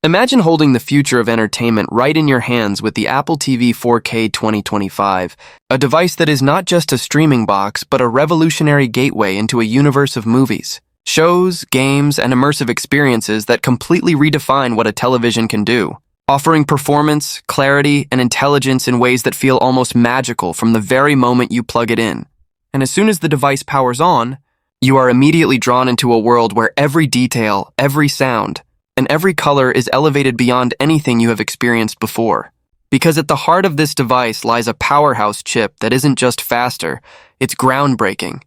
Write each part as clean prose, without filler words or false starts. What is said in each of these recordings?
Imagine holding the future of entertainment right in your hands with the Apple TV 4K 2025, a device that is not just a streaming box but a revolutionary gateway into a universe of movies, shows, games, and immersive experiences that completely redefine what a television can do, offering performance, clarity, and intelligence in ways that feel almost magical from the very moment you plug it in. And as soon as the device powers on, you are immediately drawn into a world where every detail, every sound, and every color is elevated beyond anything you have experienced before. Because at the heart of this device lies a powerhouse chip that isn't just faster, it's groundbreaking,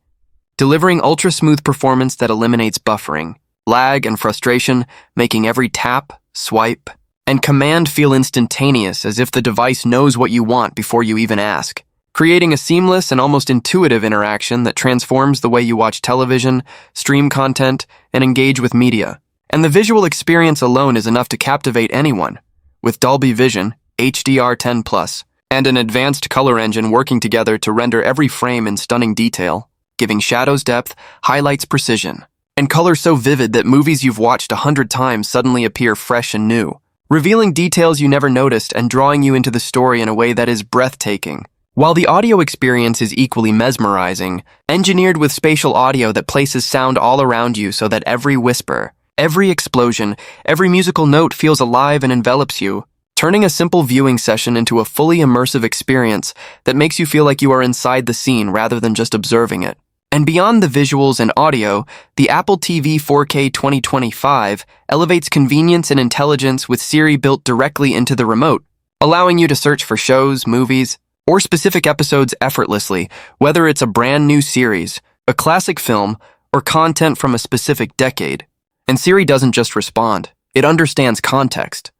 delivering ultra-smooth performance that eliminates buffering, lag, and frustration, making every tap, swipe, and command feel instantaneous as if the device knows what you want before you even ask, creating a seamless and almost intuitive interaction that transforms the way you watch television, stream content, and engage with media. And the visual experience alone is enough to captivate anyone. With Dolby Vision, HDR10+, and an advanced color engine working together to render every frame in stunning detail, giving shadows depth, highlights precision, and color so vivid that movies you've watched 100 times suddenly appear fresh and new, revealing details you never noticed and drawing you into the story in a way that is breathtaking. While the audio experience is equally mesmerizing, engineered with spatial audio that places sound all around you so that every whisper, every explosion, every musical note feels alive and envelops you, turning a simple viewing session into a fully immersive experience that makes you feel like you are inside the scene rather than just observing it. And beyond the visuals and audio, the Apple TV 4K 2025 elevates convenience and intelligence with Siri built directly into the remote, allowing you to search for shows, movies, or specific episodes effortlessly, whether it's a brand new series, a classic film, or content from a specific decade. And Siri doesn't just respond, it understands context,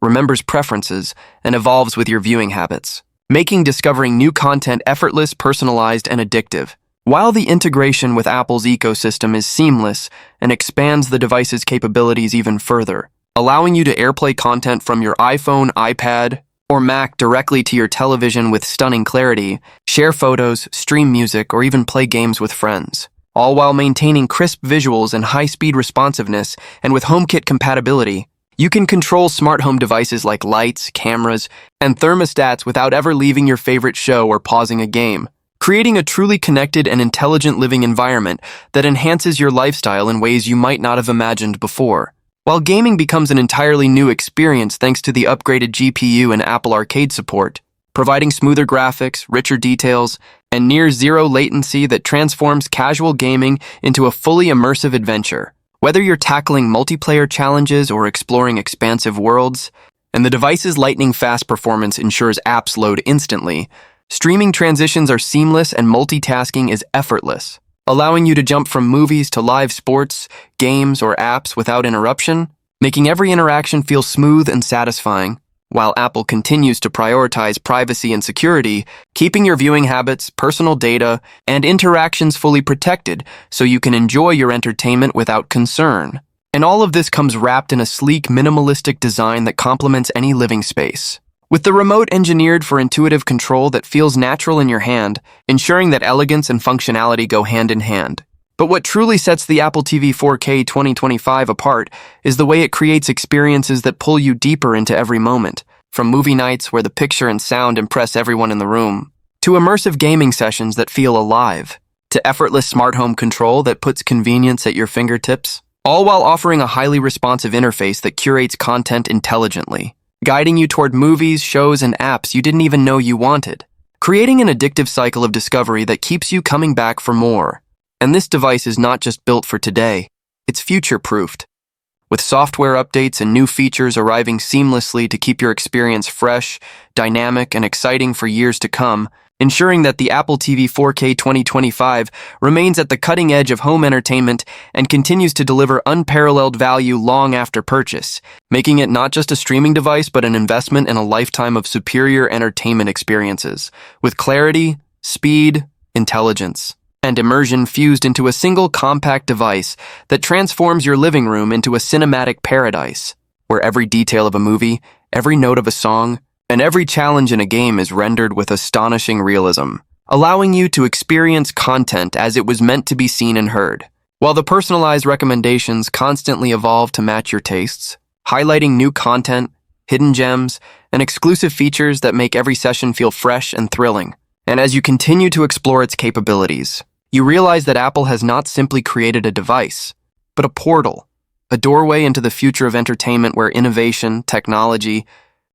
remembers preferences, and evolves with your viewing habits, making discovering new content effortless, personalized, and addictive. While the integration with Apple's ecosystem is seamless and expands the device's capabilities even further, allowing you to AirPlay content from your iPhone, iPad, or Mac directly to your television with stunning clarity, share photos, stream music, or even play games with friends, all while maintaining crisp visuals and high-speed responsiveness. And with HomeKit compatibility, you can control smart home devices like lights, cameras, and thermostats without ever leaving your favorite show or pausing a game, creating a truly connected and intelligent living environment that enhances your lifestyle in ways you might not have imagined before. While gaming becomes an entirely new experience thanks to the upgraded GPU and Apple Arcade support, providing smoother graphics, richer details, and near-zero latency that transforms casual gaming into a fully immersive adventure. Whether you're tackling multiplayer challenges or exploring expansive worlds, and the device's lightning-fast performance ensures apps load instantly, streaming transitions are seamless and multitasking is effortless, allowing you to jump from movies to live sports, games, or apps without interruption, making every interaction feel smooth and satisfying. While Apple continues to prioritize privacy and security, keeping your viewing habits, personal data, and interactions fully protected so you can enjoy your entertainment without concern. And all of this comes wrapped in a sleek, minimalistic design that complements any living space, with the remote engineered for intuitive control that feels natural in your hand, ensuring that elegance and functionality go hand in hand. But what truly sets the Apple TV 4K 2025 apart is the way it creates experiences that pull you deeper into every moment, from movie nights where the picture and sound impress everyone in the room, to immersive gaming sessions that feel alive, to effortless smart home control that puts convenience at your fingertips, all while offering a highly responsive interface that curates content intelligently, guiding you toward movies, shows, and apps you didn't even know you wanted, creating an addictive cycle of discovery that keeps you coming back for more. And this device is not just built for today, it's future-proofed, with software updates and new features arriving seamlessly to keep your experience fresh, dynamic, and exciting for years to come, ensuring that the Apple TV 4K 2025 remains at the cutting edge of home entertainment and continues to deliver unparalleled value long after purchase, making it not just a streaming device but an investment in a lifetime of superior entertainment experiences, with clarity, speed, intelligence, and immersion fused into a single compact device that transforms your living room into a cinematic paradise, where every detail of a movie, every note of a song, and every challenge in a game is rendered with astonishing realism, allowing you to experience content as it was meant to be seen and heard. While the personalized recommendations constantly evolve to match your tastes, highlighting new content, hidden gems, and exclusive features that make every session feel fresh and thrilling. And as you continue to explore its capabilities, you realize that Apple has not simply created a device, but a portal, a doorway into the future of entertainment where innovation, technology,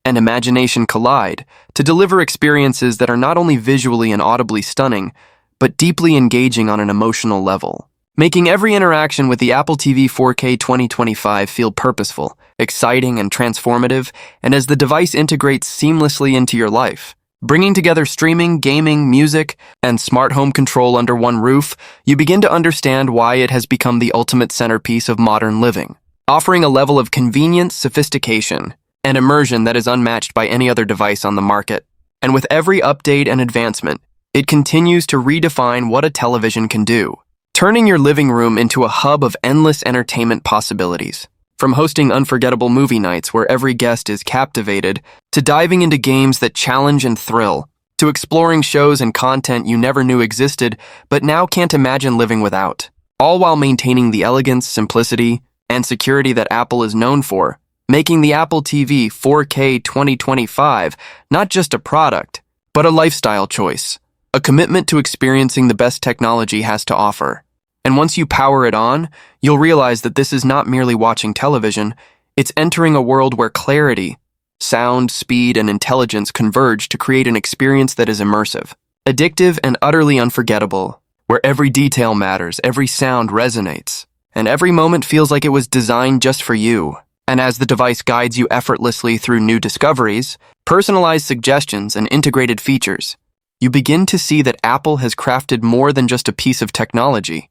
and imagination collide to deliver experiences that are not only visually and audibly stunning, but deeply engaging on an emotional level, making every interaction with the Apple TV 4K 2025 feel purposeful, exciting, and transformative, and as the device integrates seamlessly into your life. Bringing together streaming, gaming, music, and smart home control under one roof, you begin to understand why it has become the ultimate centerpiece of modern living, offering a level of convenience, sophistication, and immersion that is unmatched by any other device on the market. And with every update and advancement, it continues to redefine what a television can do, turning your living room into a hub of endless entertainment possibilities. From hosting unforgettable movie nights where every guest is captivated, to diving into games that challenge and thrill, to exploring shows and content you never knew existed but now can't imagine living without, all while maintaining the elegance, simplicity, and security that Apple is known for, making the Apple TV 4K 2025 not just a product, but a lifestyle choice, a commitment to experiencing the best technology has to offer. And once you power it on, you'll realize that this is not merely watching television, it's entering a world where clarity, sound, speed, and intelligence converge to create an experience that is immersive, addictive, and utterly unforgettable, where every detail matters, every sound resonates, and every moment feels like it was designed just for you. And as the device guides you effortlessly through new discoveries, personalized suggestions, and integrated features, you begin to see that Apple has crafted more than just a piece of technology.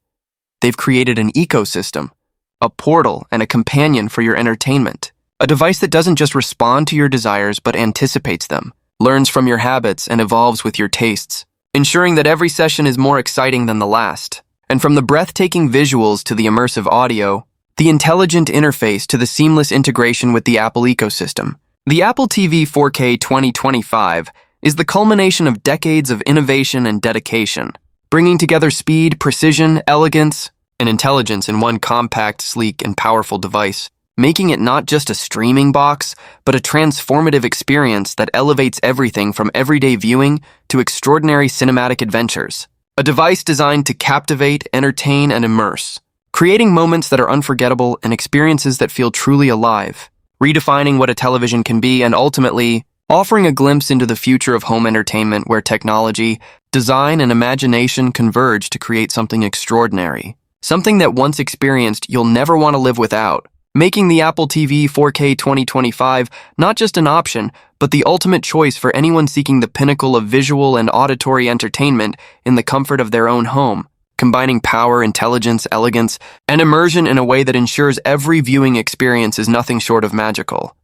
They've created an ecosystem, a portal, and a companion for your entertainment. A device that doesn't just respond to your desires but anticipates them, learns from your habits, and evolves with your tastes, ensuring that every session is more exciting than the last. And from the breathtaking visuals to the immersive audio, the intelligent interface to the seamless integration with the Apple ecosystem, the Apple TV 4K 2025 is the culmination of decades of innovation and dedication, bringing together speed, precision, elegance, and intelligence in one compact, sleek, and powerful device, making it not just a streaming box, but a transformative experience that elevates everything from everyday viewing to extraordinary cinematic adventures. A device designed to captivate, entertain, and immerse, creating moments that are unforgettable and experiences that feel truly alive, redefining what a television can be and ultimately offering a glimpse into the future of home entertainment where technology, design, and imagination converge to create something extraordinary. Something that once experienced, you'll never want to live without, making the Apple TV 4K 2025 not just an option, but the ultimate choice for anyone seeking the pinnacle of visual and auditory entertainment in the comfort of their own home, combining power, intelligence, elegance, and immersion in a way that ensures every viewing experience is nothing short of magical.